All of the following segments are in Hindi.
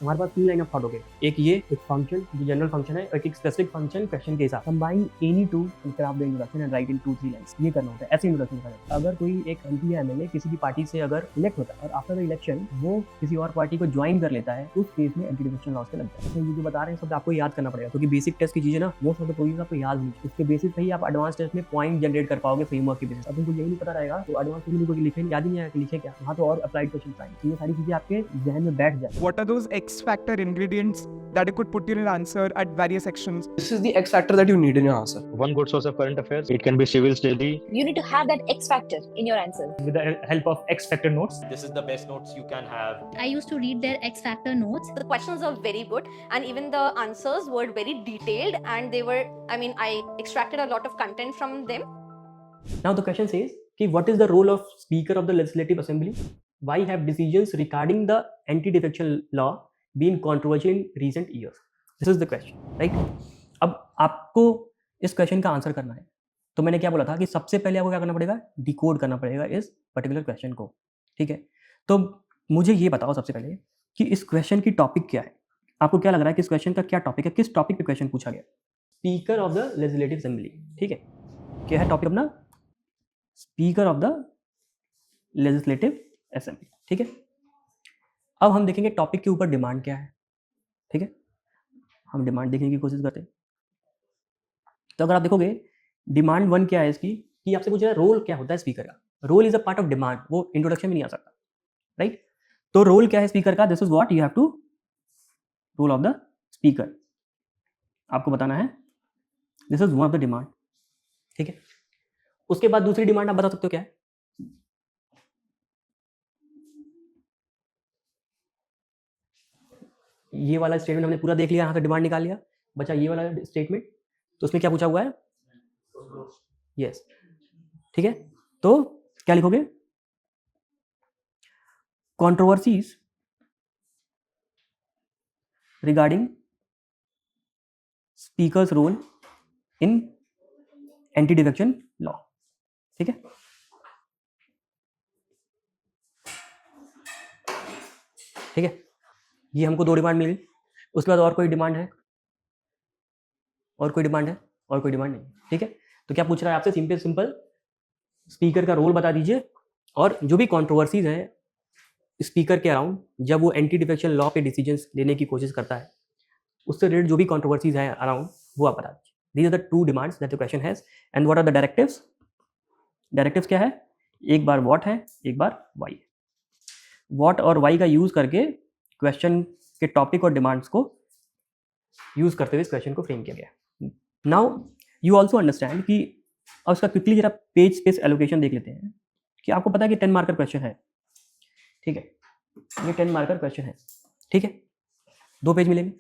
हमारे पास 3 लाइन ऑफ थॉट हो गए, एक ये, एक फंक्शन जो जनरल फंक्शन है, और एक स्पेसिफिक फंक्शन क्वेश्चन के हिसाब। Combine any two and craft the introduction and right in 2-3 lines. ये करना होता है, ऐसे इंट्रोडक्शन करना। अगर कोई एक एमपी या एमएलए किसी भी पार्टी से अगर इलेक्ट होता है और आफ्टर द इलेक्शन वो किसी और पार्टी को ज्वाइन कर लेता है, उस केस में एंटी डिफेक्शन लॉज के लगता है। तो ये जो बता रहे हैं सब आपको याद करना पड़ेगा, क्योंकि बेसिक टेस्ट की चीजें ना मोस्ट ऑफ द प्रोविजन आपको याद नहीं, इसके बेसिस पे ही आप एडवांस टेस्ट में पॉइंट जनरेट कर पाओगे फ्रेमवर्क के बेसिस। अब उनको यही नहीं पता रहेगा तो एडवांस टेस्ट में कोई लिखे याद ही नहीं आया कि लिखे क्या, वहाँ तो और अप्लाइड क्वेश्चन आएंगे। ये सारी चीजें आपके जहन में बैठ जाए। What are those X factor ingredients that you could put in an answer at various sections? This is the X factor that you need in your answer. One good source of current affairs. It can be civil study. You need to have that X factor in your answer. With the help of X factor notes, This is the best notes you can have. I used to read their X Factor notes. The questions are very good and even the answers were very detailed and they were, I extracted a lot of content from them. now the question says कि what is the role of speaker of the legislative assembly? Why have decisions regarding the anti-defection law been controversial in recent years? This is the question, right? अब आपको इस क्वेश्चन का आंसर करना है, तो मैंने क्या बोला था कि सबसे पहले आपको क्या करना पड़ेगा, डिकोड करना पड़ेगा इस पर्टिकुलर क्वेश्चन को, ठीक है? तो मुझे ये बताओ सबसे पहले कि इस क्वेश्चन की टॉपिक क्या है। आपको क्या लग रहा है कि इस क्वेश्चन का क्या टॉपिक है, किस टॉपिक पे क्वेश्चन पूछा गया? Speaker of the legislative assembly, ठीक है? क्या है टॉपिक अपना? Speaker of the legislative assembly, ठीक है? अब हम देखेंगे टॉपिक के ऊपर डिमांड क्या है, ठीक है? हम डिमांड देखने की कोशिश करते हैं। तो अगर आप देखोगे डिमांड 1 क्या है इसकी, कि आपसे पूछ रहा है रोल क्या होता है स्पीकर का। Role is a part of demand, वो इंट्रोडक्शन में नहीं आ सकता, राइट? तो रोल क्या है स्पीकर का, this is what you have to, role of the speaker आपको बताना है, this is one of the demand, ठीक है? उसके बाद दूसरी डिमांड आप बता सकते हो क्या है? ये वाला स्टेटमेंट हमने पूरा देख लिया, यहाँ से डिमांड निकाल लिया, बचा ये वाला स्टेटमेंट। तो उसमें क्या पूछा हुआ है? यस, ठीक है? तो क्या लिखोगे? Controversies regarding speaker's role in anti defection law, ठीक है? ठीक है, ये हमको 2 डिमांड मिली। उसके बाद और कोई डिमांड है? और कोई डिमांड है? और कोई डिमांड नहीं, ठीक है? तो क्या पूछ रहा है आपसे? सिंपल स्पीकर का रोल बता दीजिए, और जो भी कंट्रोवर्सीज है स्पीकर के अराउंड, जब वो एंटी डिफेक्शन लॉ पे डिसीजंस लेने की कोशिश करता है, उससे रिलेटेड जो भी कंट्रोवर्सीज है अराउंड, वो आप बता दीजिए। These are the 2 demands that the question has. And what are the directives? Directives क्या है? एक बार व्हाट है, एक बार वाई है। व्हाट और वाई का यूज करके क्वेश्चन के टॉपिक और डिमांड्स को यूज करते हुए इस क्वेश्चन को फ्रेम किया गया। नाउ यू ऑल्सो अंडरस्टैंड कि, और उसका क्विकली जरा पेज स्पेस एलोकेशन देख लेते हैं कि आपको पता है कि 10 मार्कर क्वेश्चन है, ठीक है? ये 10 मार्कर क्वेश्चन है, ठीक है? 2 पेज मिलेंगे,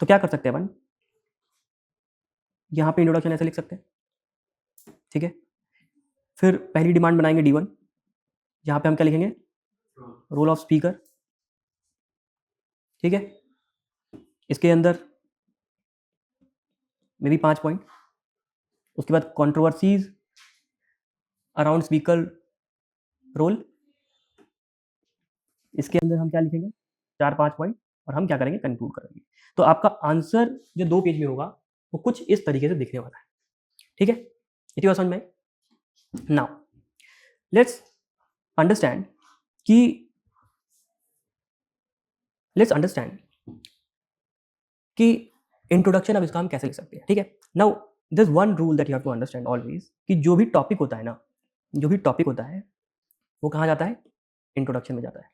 तो क्या कर सकते हैं अपन? यहाँ पे इंट्रोडक्शन ऐसे लिख सकते हैं, ठीक है? फिर पहली डिमांड बनाएंगे D1, यहाँ पे हम क्या लिखेंगे? रोल ऑफ स्पीकर, ठीक है? इसके अंदर मे बी 5 पॉइंट। उसके बाद कंट्रोवर्सीज अराउंड स्पीकर रोल, इसके अंदर हम क्या लिखेंगे? 4-5 पॉइंट, और हम क्या करेंगे? कंक्लूड करेंगे। तो आपका आंसर जो 2 पेज में होगा वो कुछ इस तरीके से दिखने वाला है, ठीक है? इतनी बात समझ में? नाउ लेट्स अंडरस्टैंड कि इंट्रोडक्शन अब इसका हम कैसे लिख सकते हैं, ठीक है? Now this one rule that you have to understand always, कि जो भी टॉपिक होता है ना, जो भी टॉपिक होता है वो कहाँ जाता है? इंट्रोडक्शन में जाता है।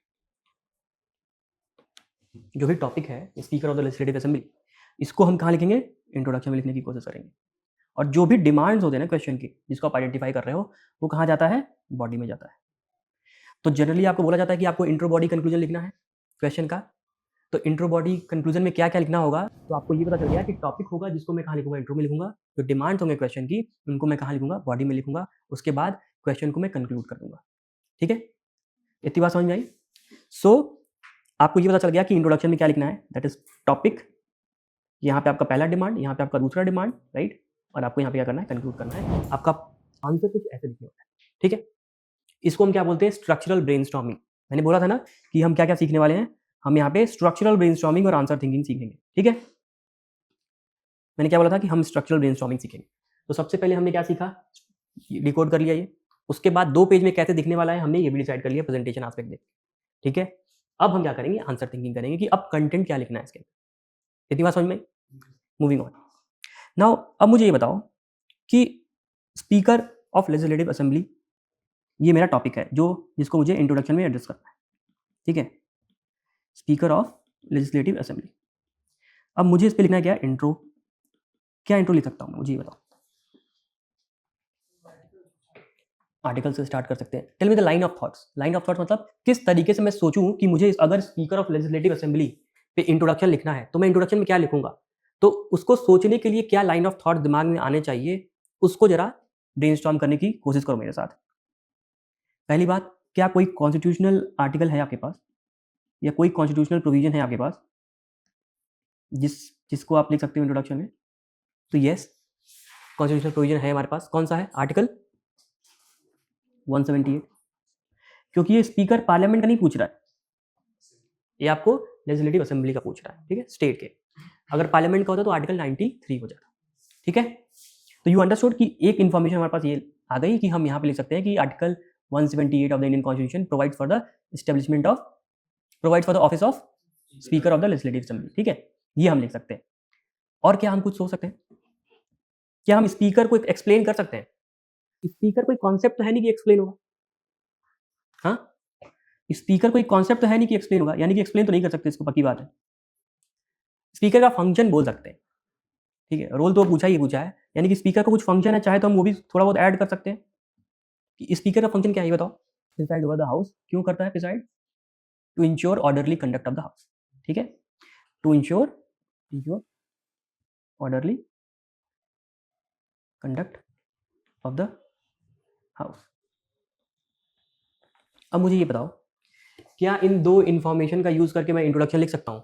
जो भी टॉपिक है speaker of the legislative assembly, इसको हम कहाँ लिखेंगे? इंट्रोडक्शन में लिखने की कोशिश करेंगे। और जो भी डिमांड्स होते हैं ना क्वेश्चन की, जिसको आप आइडेंटिफाई कर रहे हो, वो कहाँ जाता है? बॉडी में जाता है। तो जनरली आपको बोला जाता है कि आपको इंट्रो बॉडी कंक्लूजन लिखना है क्वेश्चन का। तो इंट्रो बॉडी कंक्लूजन में क्या क्या लिखना होगा, तो आपको ये पता चल गया कि टॉपिक होगा जिसको मैं कहाँ लिखूंगा? इंट्रो में लिखूंगा। जो डिमांड्स होंगे क्वेश्चन की, उनको मैं कहाँ लिखूंगा? बॉडी में लिखूंगा। उसके बाद क्वेश्चन को मैं कंक्लूड कर दूंगा, ठीक है? इतनी बात समझ में आई? सो आपको ये पता चल गया कि इंट्रोडक्शन में क्या लिखना है, दैट इज टॉपिक। यहाँ पे आपका पहला डिमांड, यहाँ पे आपका दूसरा डिमांड, राइट? और आपको यहाँ पे क्या करना है? कंक्लूड करना है। आपका आंसर कुछ ऐसे लिखने होता है, ठीक है? इसको हम क्या बोलते हैं? Structural brainstorming. मैंने बोला था ना कि हम क्या क्या सीखने वाले हैं। हम यहाँ पे स्ट्रक्चरल ब्रेनस्टॉर्मिंग और आंसर थिंकिंग सीखेंगे, ठीक है। मैंने क्या बोला था कि हम स्ट्रक्चरल ब्रेनस्टॉर्मिंग सीखेंगे। तो सबसे पहले हमने क्या सीखा, डिकोड कर लिया ये। उसके बाद 2 पेज में कैसे दिखने वाला है हमने ये भी डिसाइड कर लिया प्रेजेंटेशन एस्पेक्ट देख, ठीक है। अब हम क्या करेंगे, आंसर थिंकिंग करेंगे कि अब कंटेंट क्या लिखना है इसके अंदर। इतनी बात समझ में? मूविंग ऑन नाउ, अब मुझे ये बताओ कि स्पीकर ऑफ लेजिस्लेटिव असेंबली, ये मेरा टॉपिक है जिसको मुझे इंट्रोडक्शन में एड्रेस करना है, ठीक है। Speaker of legislative assembly. अब मुझे इस पे लिखना है क्या, इंट्रो। क्या इंट्रो लिख सकता हूँ मैं, मुझे ये बताओ। आर्टिकल से स्टार्ट कर सकते हैं। Tell me the line of thoughts. Line of thoughts मतलब किस तरीके से मैं सोचूं कि मुझे अगर स्पीकर ऑफ लेजिस्लेटिव असेंबली पे इंट्रोडक्शन लिखना है तो मैं इंट्रोडक्शन में क्या लिखूंगा। तो उसको सोचने के लिए क्या लाइन ऑफ थॉट दिमाग में आने चाहिए, उसको जरा ब्रेनस्टॉर्म करने की कोशिश करो मेरे साथ। पहली बात, क्या कोई कॉन्स्टिट्यूशनल आर्टिकल है आपके पास या कोई कॉन्स्टिट्यूशनल प्रोविजन है आपके पास जिसको आप लिख सकते हो इंट्रोडक्शन में? तो यस, कॉन्स्टिट्यूशनल प्रोविजन है हमारे पास। कौन सा है? आर्टिकल 178। क्योंकि ये स्पीकर पार्लियामेंट का नहीं पूछ रहा है, ये आपको लेजिस्लेटिव असेंबली का पूछ रहा है, ठीक है, स्टेट के। अगर पार्लियामेंट का होता तो आर्टिकल 93 हो जाता, ठीक है। तो यू अंडरस्टूड कि एक इन्फॉर्मेशन हमारे पास ये आ गई कि हम यहाँ पे लिख सकते हैं कि article 178 of the Indian constitution provide for the establishment of, provide for the office of speaker of the legislative assembly, ठीक है। ये हम लिख सकते हैं। और क्या हम कुछ सोच सकते हैं? क्या हम स्पीकर को एक्सप्लेन कर सकते हैं? स्पीकर कोई कॉन्सेप्ट तो है नहीं कि एक्सप्लेन होगा। हाँ, स्पीकर कोई कॉन्सेप्ट तो है नहीं कि एक्सप्लेन होगा, यानी कि एक्सप्लेन तो नहीं कर सकते, इसको पक्की बात है। स्पीकर का फंक्शन बोल सकते हैं, ठीक है। रोल तो पूछा है, यानी कि स्पीकर का कुछ फंक्शन है, चाहे तो हम वो भी थोड़ा बहुत ऐड कर सकते हैं कि स्पीकर का फंक्शन क्या है, ये बताओ। Preside over the house. क्यों करता है preside? To ensure orderly conduct of the house, ठीक है। To ensure orderly conduct of the house. अब मुझे ये बताओ, क्या इन 2 इंफॉर्मेशन का यूज करके मैं इंट्रोडक्शन लिख सकता हूँ?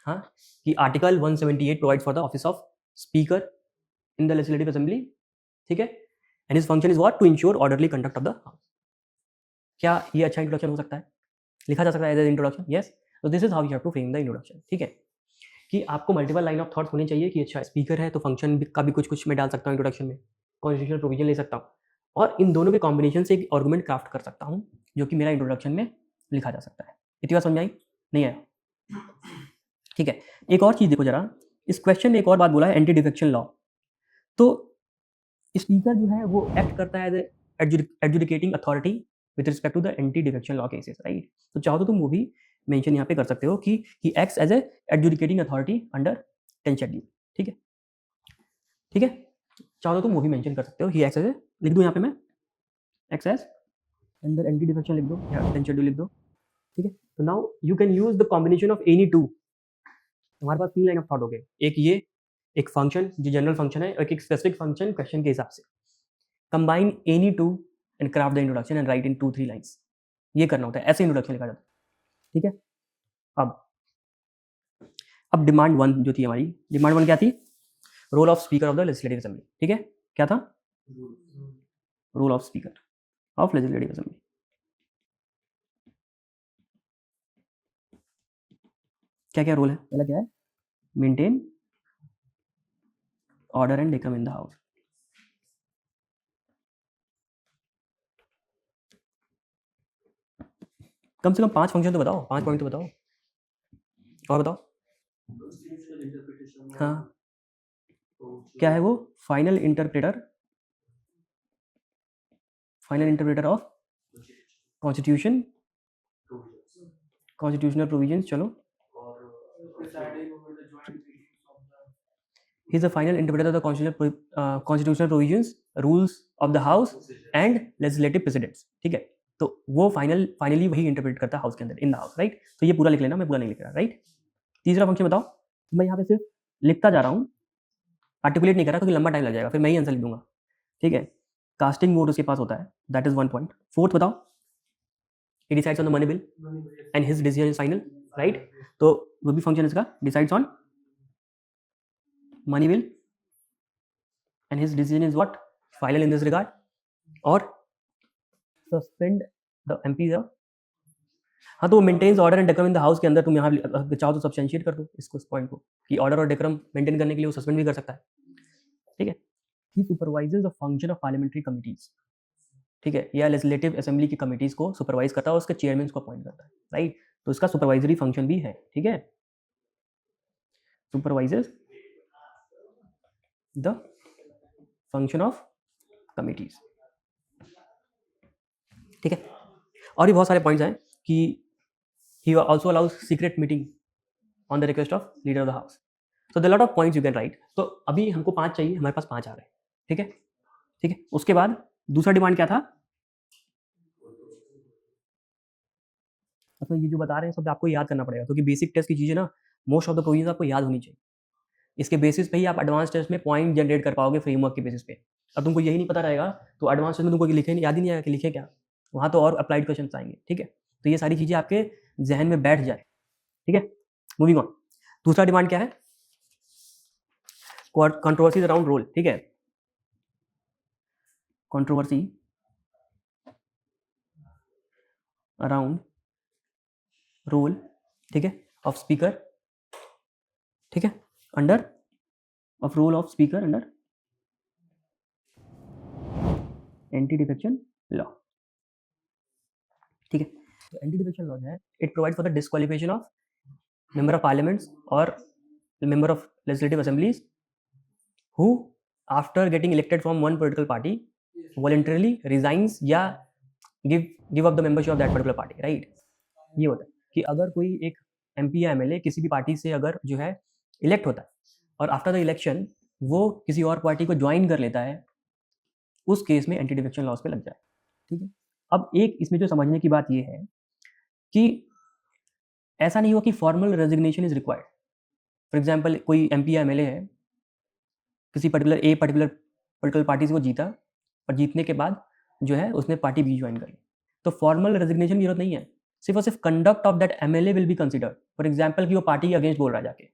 हाँ, कि article 178 provide for the office of speaker in the legislative assembly, ठीक है, and his function is what, to ensure orderly conduct of the house. क्या ये अच्छा इंट्रोडक्शन हो सकता है? लिखा जा सकता है एज एन इंट्रोडक्शन? यस। तो this is how you have to frame the introduction, ठीक है। कि आपको मल्टीपल लाइन ऑफ थॉट्स होनी चाहिए कि अच्छा स्पीकर है तो फंक्शन का भी कुछ मैं डाल सकता हूँ इंट्रोडक्शन में, कॉन्स्टिट्यूशनल प्रोविजन ले सकता हूँ, और इन दोनों के कॉम्बिनेशन से एक आर्गुमेंट क्राफ्ट कर सकता हूँ जो कि मेरा इंट्रोडक्शन में लिखा जा सकता है। इतनी बात समझ आई? नहीं आया? ठीक है। एक और चीज़ देखो जरा, इस क्वेश्चन में एक और बात बोला है, एंटी डिफेक्शन लॉ। तो स्पीकर जो है वो एक्ट करता है as adjudicating authority with respect to the anti defection law cases, right. तो चाहो तो तुम वो भी मेंशन यहाँ पे कर सकते हो कि he acts as a adjudicating authority under 10 schedule, ठीक है, ठीक है। चाहो तो तुम वो भी मेंशन कर सकते हो, ही एक्ट्स एज ए, लिख दो यहाँ पे मैं, acts as under anti defection लिख दो या 10 शेड्यूल लिख दो, ठीक है। तो now you can use the combination of any two. हमारे पास 3 लाइन ऑफ थॉट हो गए, एक ये, एक फंक्शन जो जनरल फंक्शन है, और एक स्पेसिफिक फंक्शन क्वेश्चन के हिसाब से। Combine any two and craft the introduction and right in 2-3 lines. ये करना होता है, ऐसे इंट्रोडक्शन लिखा जाता है, ठीक है। अब डिमांड 1 जो थी हमारी, डिमांड 1 क्या थी? Role of speaker of the legislative assembly, ठीक है। क्या था? Role of speaker of legislative assembly. क्या क्या रोल है? पहला क्या है? Maintain order and decorum in the house. कम से कम 5 फंक्शन तो बताओ, 5 पॉइंट तो बताओ, और बताओ। हाँ, क्या है वो? Final interpreter of constitution, constitutional provisions. चलो, he is the final interpreter of the constitutional provisions, rules of the house and legislative precedents, ठीक है। तो वो फाइनली वही इंटरप्रेट करता है हाउस के अंदर, इन द हाउस, राइट। तो ये पूरा लिख लेना, मैं पूरा नहीं लिख रहा, राइट। तीसरा फंक्शन बताओ। मैं यहाँ पे सिर्फ लिखता जा रहा हूँ, आर्टिकुलेट नहीं कर रहा क्योंकि लंबा टाइम लग जाएगा, फिर मैं ही आंसर लिख दूंगा, ठीक है। कास्टिंग वोट उसके पास होता है, दैट इज 1 पॉइंट। फोर्थ बताओ, he decides on the money bill and his decision is final, right। तो वो भी फंक्शन इसका, decides on money bill and his decision is what, final in this regard, or suspend the MPs of हाँ, तो maintains order and decorum in the house के अंदर तुम यहाँ चाहो तो सब्सटेंशिएट कर दो इसको, इस पॉइंट को, कि ऑर्डर और डेकोरम मेंटेन करने के लिए वो सस्पेंड भी कर सकता है, ठीक है। He supervises the function of parliamentary committees, ठीक है, या लेजिस्लेटिव असेंबली की कमिटीज को सुपरवाइज करता है और उसके चेयरमैन को अपॉइंट करता है, राइट। तो इसका सुपरवाइजरी फंक्शन भी है, ठीक है, supervises the function of committees, ठीक है। और भी बहुत सारे पॉइंट्स हैं कि he also allows secret meeting on the request of leader of the house. So the lot of points you can write. तो अभी हमको 5 चाहिए, हमारे पास 5 आ रहे हैं, ठीक है, ठीक है। उसके बाद दूसरा डिमांड क्या था? मतलब ये जो बता रहे हैं सब आपको याद करना पड़ेगा, क्योंकि बेसिक टेस्ट की चीज़ें ना मोस्ट ऑफ द प्रोविजन आपको याद होनी चाहिए। इसके बेसिस पे ही आप एडवांस टेस्ट में पॉइंट जनरेट कर पाओगे फ्रेमवर्क के बेसिस पे। अब तुमको यही नहीं पता रहेगा तो एडवांस टेस्ट में तुमको लिखे याद ही नहीं आएगा कि लिखे क्या, वहाँ तो और अप्लाइड क्वेश्चन आएंगे, ठीक है। तो ये सारी चीज़ें आपके जहन में बैठ जाए, ठीक है। मूविंग ऑन, दूसरा डिमांड क्या है? कंट्रोवर्सीज अराउंड रोल, ठीक है, कंट्रोवर्सी अराउंड रोल, ठीक है, ऑफ स्पीकर, ठीक है, under of role of speaker under anti defection law, ठीक है। तो एंटी डिफेक्शन लॉ है, it provide for the disqualification of member of parliaments और member of legislative assemblies who after getting elected from one political party voluntarily resigns या give up the membership of that particular party, right। ये होता है कि अगर कोई एक MP या MLA किसी भी पार्टी से अगर जो है इलेक्ट होता है और आफ्टर द इलेक्शन वो किसी और पार्टी को ज्वाइन कर लेता है, उस केस में एंटी डिफेक्शन लॉज पे लग जाए, ठीक है। अब एक इसमें जो समझने की बात ये है कि ऐसा नहीं हुआ कि formal resignation is required. For example कोई MP या MLA है, किसी पर्टिकुलर पॉलिटिकल पार्टी से वो जीता और जीतने के बाद जो है उसने पार्टी बी ज्वाइन कर ली, तो फॉर्मल रेजिग्नेशन की जरूरत नहीं है, सिर्फ और सिर्फ conduct of that MLA will be considered. For example कि वो पार्टी के अगेंस्ट बोल रहा है, जाके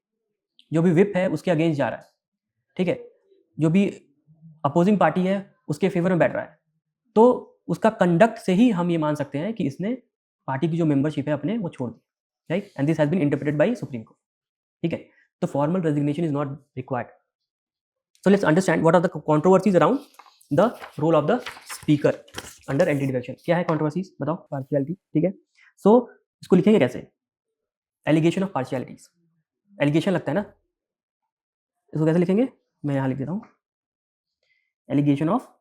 जो भी विप है उसके अगेंस्ट जा रहा है, ठीक है, जो भी अपोजिंग पार्टी है उसके फेवर में बैठ रहा है, तो उसका कंडक्ट से ही हम ये मान सकते हैं कि इसने पार्टी की जो मेंबरशिप है अपने वो छोड़ दी, right. And this has been interpreted by Supreme Court, ठीक है। तो formal resignation is not required. So let's understand what are the controversies around the role of the speaker under anti-defection। क्या है controversies बताओ? Partiality, ठीक है। So इसको लिखेंगे कैसे? Allegation of partialities, allegation लगता है ना, इसको कैसे लिखेंगे? मैं यहाँ लिख देता हूँ, allegation of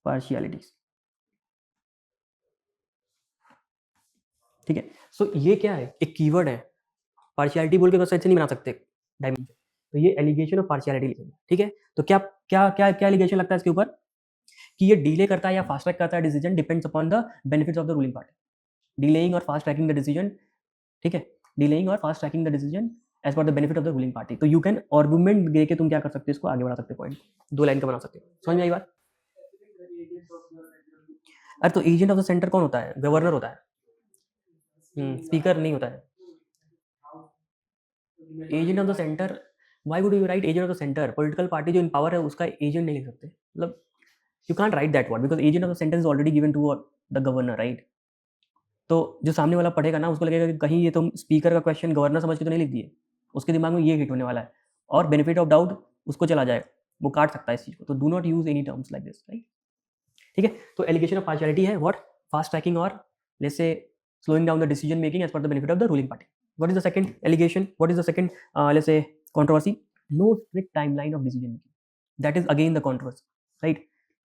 partialities, ठीक है। So ये क्या है? एक कीवर्ड है, पार्शियलिटी बोल के बस ऐसे नहीं बना सकते डायमेंशन, तो ये एलिगेशन ऑफ पार्शियलिटी लिखेंगे, ठीक है। तो क्या क्या क्या क्या एलिगेशन लगता है इसके ऊपर कि ये डिले करता है या फास्ट ट्रैक करता है decision, depends upon the benefits of the ruling party. Delaying और फास्ट ट्रैकिंग द डिसीजन, ठीक है, डिलेइंग और fast tracking the decision as per the benefit of the ruling party. तो यू कैन आर्गुमेंट दे के तुम क्या कर सकते हो, इसको आगे बढ़ा सकते हो, पॉइंट 2 लाइन का बना सकते हो। समझ में आई बात? अरे तो एजेंट ऑफ द सेंटर कौन होता है? गवर्नर होता है, स्पीकर नहीं होता है। Agent of the centre, why would you right agent of the centre? Political party जो इन पावर है उसका एजेंट नहीं लिख सकते, मतलब you can't write that word because agent of the centre is already given to the governor, right. तो जो सामने वाला पढ़ेगा ना उसको लगेगा कि कहीं ये तुम स्पीकर का क्वेश्चन गवर्नर समझ के तो नहीं लिख दिए, उसके दिमाग में ये हिट होने वाला है और बेनिफिट ऑफ डाउट उसको चला जाएगा, वो काट सकता है इस चीज़ को। तो do not use any terms like this, right, ठीक है। तो एलिगेशन ऑफ पार्शियलिटी है व्हाट? फास्ट ट्रैकिंग और let's say slowing down the decision making as per the benefit of the ruling party. What is the second allegation? What is the second let's say controversy? No strict timeline of decision making. That is again the controversy, right?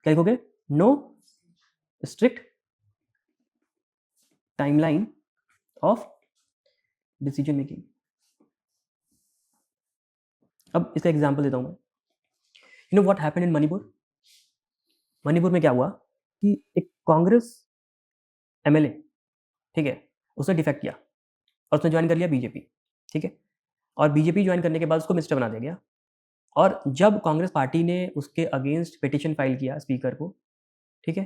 क्या लिखोगे? No strict timeline of decision making. अब इसका एग्जांपल देता हूँ मैं। You know what happened in Manipur? Manipur में क्या हुआ कि एक कांग्रेस MLA, ठीक है, उसने डिफेक्ट किया और उसने ज्वाइन कर लिया बीजेपी, ठीक है, और बीजेपी ज्वाइन करने के बाद उसको मिनिस्टर बना दिया गया। और जब कांग्रेस पार्टी ने उसके अगेंस्ट पिटीशन फाइल किया स्पीकर को, ठीक है,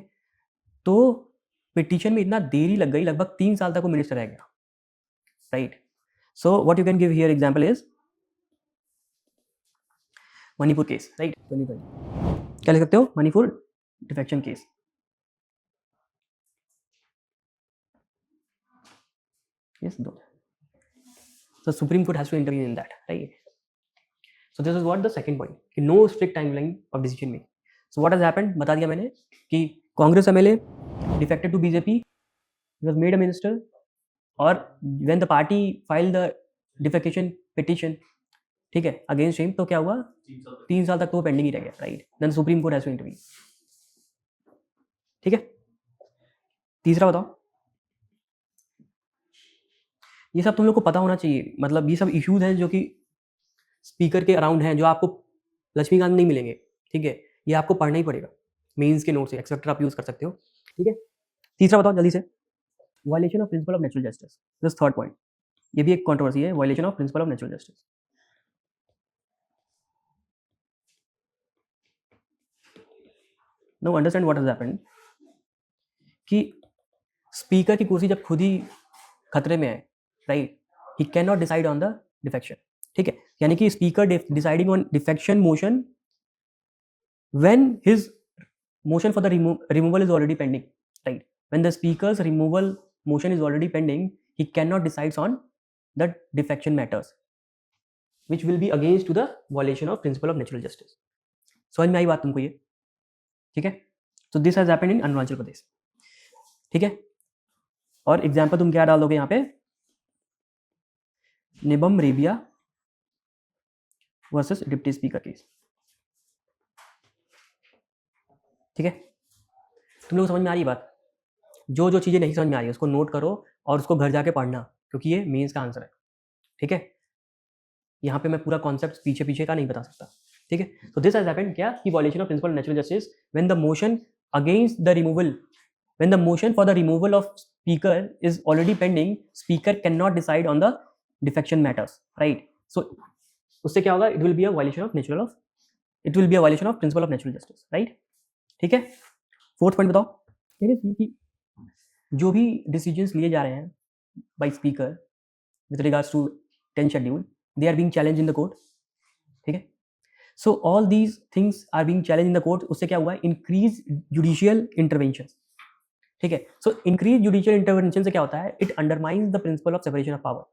तो पिटीशन में इतना देरी लग गई, लगभग 3 साल तक वो मिनिस्टर रह गया, right. So what you can give here example is Manipur case, right. क्या लिख सकते हो? Manipur defection case, Yes, no. So Supreme Court has to intervene in that, right? So this is what the second point. No strict timeline of decision making. So what has happened? बता दिया मैंने कि Congress MLA defected to BJP, he was made a minister, और when the party filed the defecation petition, ठीक है, against him, तो क्या हुआ? 3 साल तक तो पेंडिंग ही रह गया, right? Then Supreme Court has to intervene. ठीक है, तीसरा बताओ. ये सब तुम लोग को पता होना चाहिए, मतलब ये सब इश्यूज हैं जो कि स्पीकर के अराउंड हैं, जो आपको लक्ष्मीकांत नहीं मिलेंगे, ठीक है, ये आपको पढ़ना ही पड़ेगा मेंस के नोट से, एक्सेप्टर आप यूज कर सकते हो, ठीक है. तीसरा बताओ जल्दी से, violation of principle of natural justice, this third point, ये भी एक कंट्रोवर्सी है, violation of principle of natural justice. Now understand what has happened कि स्पीकर की कुर्सी जब खुद ही खतरे में है, right, he can not decide on the defection, ठीक है, यानी कि speaker deciding on defection motion when his motion for the removal is already pending, right? When the speaker's removal motion is already pending, he cannot decide on the defection matters, which will be against to the violation of principle of natural justice. समझ में आई बात तुमको ये, ठीक है? So this has happened in Arunachal Pradesh, ठीक है? और एग्जाम्पल तुम क्या डाल दोगे यहाँ पे? Nabam Rebia versus deputy speaker case, ठीक है? तुम लोग समझ में आ रही बात? जो जो चीज़ें नहीं समझ में आ रही है उसको नोट करो और उसको घर जाके पढ़ना, क्योंकि ये मेंस का आंसर है, ठीक है? यहाँ पे मैं पूरा कॉन्सेप्ट पीछे पीछे का नहीं बता सकता, ठीक है? तो दिस हैज हैपेंड क्या कि violation of principle of natural justice when the motion against the removal, when the motion for the removal of speaker is already pending, speaker can not decide on the defection matters, right? So उससे क्या होगा? It will be a violation of principle of natural justice, right? ठीक है, फोर्थ पॉइंट बताओ. कह रहे थे कि जो भी डिसीजंस लिए जा रहे हैं by speaker with regards to 10 schedule, they are being challenge in the court, ठीक है? So all these things are being challenge in the court. उससे क्या हुआ? इंक्रीज जुडिशियल इंटरवेंशन, ठीक है? सो इंक्रीज जुडिशियल इंटरवेंशन से क्या होता है? It undermines the principle of separation of power,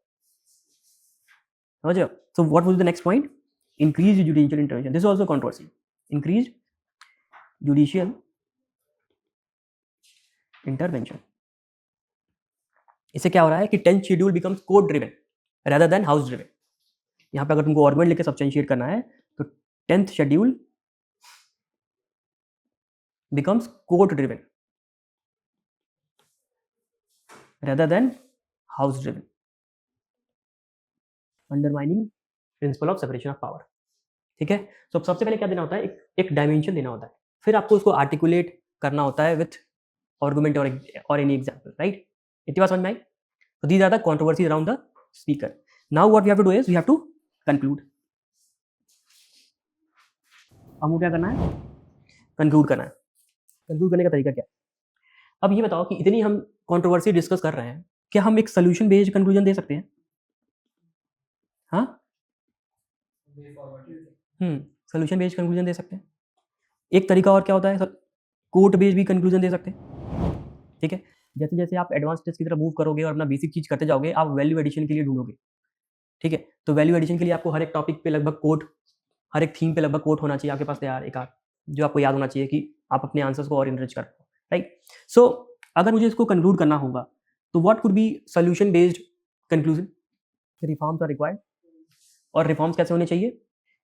समझ रहे हो? So what was the next point? Increase judicial intervention. This is also controversy. Increase judicial intervention, इससे क्या हो रहा है कि 10th schedule becomes court driven rather than house driven. यहाँ पे अगर तुमको आर्गुमेंट लेके सब्सटेंशिएट करना है तो 10th schedule becomes court driven rather than house driven, undermining principle of separation of power, ठीक है? तो सबसे पहले क्या देना होता है? एक डायमेंशन देना होता है, फिर आपको उसको आर्टिकुलेट करना होता है विथ आर्गुमेंट और एनी एग्जांपल, राइट? इतनी बात समझ में आई? So these are the controversies around the speaker. Now what we have to do is we have to conclude. हमको क्या करना है? कंक्लूड करना है. कंक्लूड करने का तरीका क्या है? अब ये बताओ कि इतनी हम कंट्रोवर्सी डिस्कस कर रहे हैं, क्या हम एक सोल्यूशन बेस्ड कंक्लूजन दे सकते हैं? हाँ, सोल्यूशन बेस्ड कंक्लूजन दे सकते हैं. एक तरीका और क्या होता है? कोर्ट बेस्ड भी कंक्लूजन दे सकते हैं, ठीक है? जैसे जैसे आप एडवांस टेस्ट की तरफ मूव करोगे और अपना बेसिक चीज करते जाओगे, आप वैल्यू एडिशन के लिए ढूंढोगे, ठीक है? तो वैल्यू एडिशन के लिए आपको हर एक टॉपिक पे लगभग कोट, हर एक थीम पे लगभग कोट होना चाहिए आपके पास तैयार, एक आध जो आपको याद होना चाहिए कि आप अपने आंसर्स को और इनरिच कर पाओ, राइट? सो अगर मुझे इसको कंक्लूड करना होगा तो what could be solution based conclusion? Reforms are required. और रिफॉर्म्स कैसे होने चाहिए?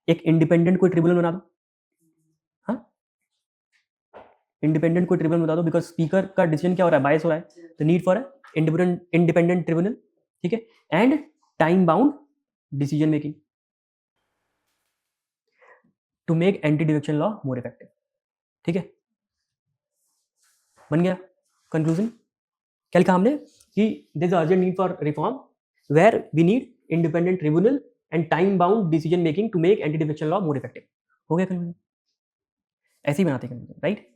एक इंडिपेंडेंट कोई ट्रिब्यूनल बना दो. हाँ, इंडिपेंडेंट कोई ट्रिब्यूनल बता दो, बिकॉज स्पीकर का डिसीजन क्या हो रहा है? बायस हो रहा है. तो नीड फॉर इंडिपेंडेंट ट्रिब्यूनल, ठीक है? And time bound decision making to make anti defection law more effective, ठीक है? बन गया कंक्लूजन. क्या लिखा हमने? कि there is urgent need for reform where we need independent tribunal and time bound decision making to make anti defection law more effective. हो गया कंक्लूजन. ऐसे ही बनाते हैं कंक्लूजन, राइट?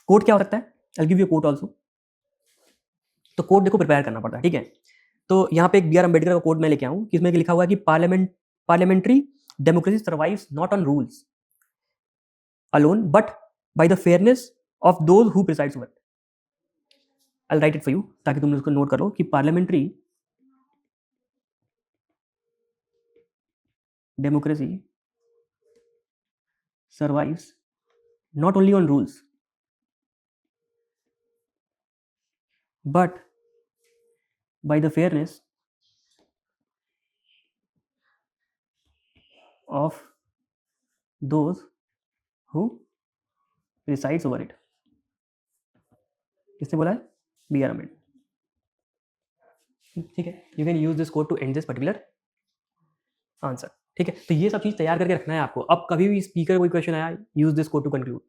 कोड क्या हो सकता है? I give you code also. तो कोड देखो प्रिपेयर करना पड़ता है, ठीक है? तो यहाँ पे एक बी आर अम्बेडकर का कोड मैं लेके आऊँ, किसमें लिखा हुआ है कि parliamentary democracy survives not on rules alone but by the fairness of those who presides over it. I right it for you ताकि तुम उसको नोट करो कि parliamentary democracy survives not only on rules but by the fairness of those who presides over it. किसने बोला है? B R Ambedkar. ठीक है, you can use this code to end this particular answer. ठीक है, तो ये सब चीज़ तैयार करके रखना है आपको. अब कभी भी स्पीकर कोई क्वेश्चन आया, use this code to conclude.